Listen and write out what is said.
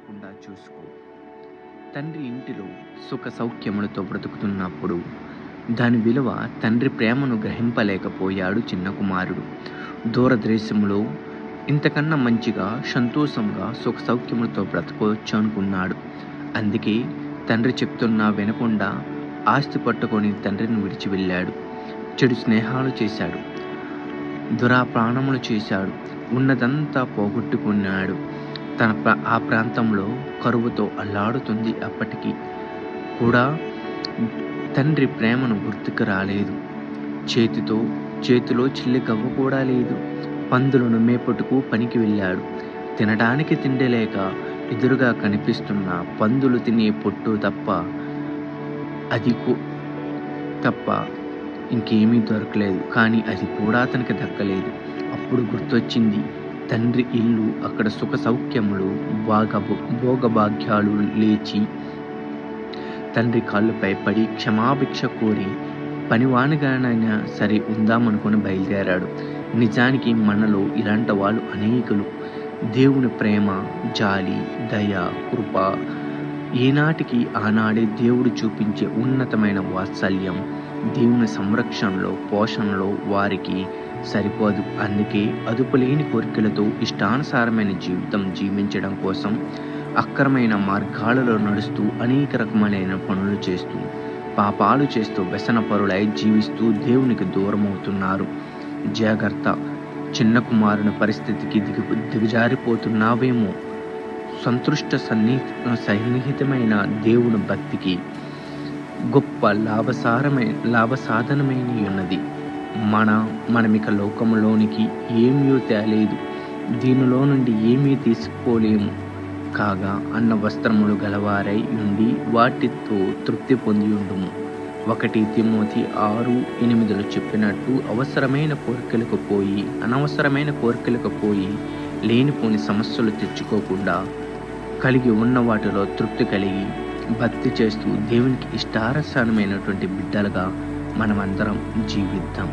తప్పకుండా చూసుకో. తండ్రి ఇంటిలో సుఖ సౌఖ్యములతో బ్రతుకుతున్నప్పుడు దాని విలువ తండ్రి ప్రేమను గ్రహింపలేకపోయాడు చిన్న కుమారుడు. దూరదేశంలో ఇంతకన్నా మంచిగా సంతోషంగా సుఖ సౌఖ్యములతో బ్రతకవచ్చు అనుకున్నాడు. అందుకే తండ్రి చెప్తున్నా వినకుండా ఆస్తి పట్టుకొని తండ్రిని విడిచి వెళ్ళాడు. చెడు స్నేహాలు చేశాడు, దురాప్రాణములు చేశాడు, ఉన్నదంతా పోగొట్టుకున్నాడు. ఆ ప్రాంతంలో కరువుతో అల్లాడుతుంది. అప్పటికి కూడా తండ్రి ప్రేమను గుర్తుకు రాలేదు. చేతిలో చిల్లి గవ్వ కూడా లేదు. పందులను మేపుటకు పనికి వెళ్ళాడు. తినడానికి తిండి లేక ఎదురుగా కనిపిస్తున్న పందులు తినే పొట్టు తప్ప ఇంకేమీ దొరకలేదు. కానీ అది కూడా అతనికి దక్కలేదు. అప్పుడు గుర్తొచ్చింది తండ్రి ఇల్లు, అక్కడ సుఖ సౌఖ్యములు, భోగభాగ్యాలు. లేచి తండ్రి కాళ్ళపై పడి క్షమాభిక్ష కోరి పనివానిగానైనా సరే ఉందామనుకుని బయలుదేరాడు. నిజానికి మనలో ఇలాంటి వాళ్ళు అనేకులు. దేవుని ప్రేమ, జాలి, దయ, కృప ఏనాటికి ఆనాడే దేవుడు చూపించే ఉన్నతమైన వాత్సల్యం దేవుని సంరక్షణలో, పోషణలో వారికి సరిపోదు. అందుకే అదుపులేని కోరికలతో ఇష్టానుసారమైన జీవితం జీవించడం కోసం అక్రమైన మార్గాలలో నడుస్తూ అనేక రకమైన పనులు చేస్తూ, పాపాలు చేస్తూ, వ్యసనపరులై జీవిస్తూ దేవునికి దూరమవుతున్నారు. జాగ్రత్త, చిన్న కుమారుని పరిస్థితికి దిగజారిపోతున్నావేమో. సంతృష్ట సన్నిహితమైన దేవుని భక్తికి గొప్ప లాభసాధనమైన ఉన్నది. మనమిక లోకంలోనికి ఏమీ తేలేదు, దీనిలో నుండి ఏమీ తీసుకోలేము. కాగా అన్న వస్త్రములు గలవారై ఉండి వాటితో తృప్తి పొంది ఉండుము. 1 తిమోతి 6:8 చెప్పినట్టు అనవసరమైన కోరికలకు పోయి లేనిపోని సమస్యలు తెచ్చుకోకుండా కలిగి ఉన్న వాటిలో తృప్తి కలిగి భక్తి చేస్తూ దేవునికి ఇష్టారసానమైనటువంటి బిడ్డలుగా మనమందరం జీవిద్దాం.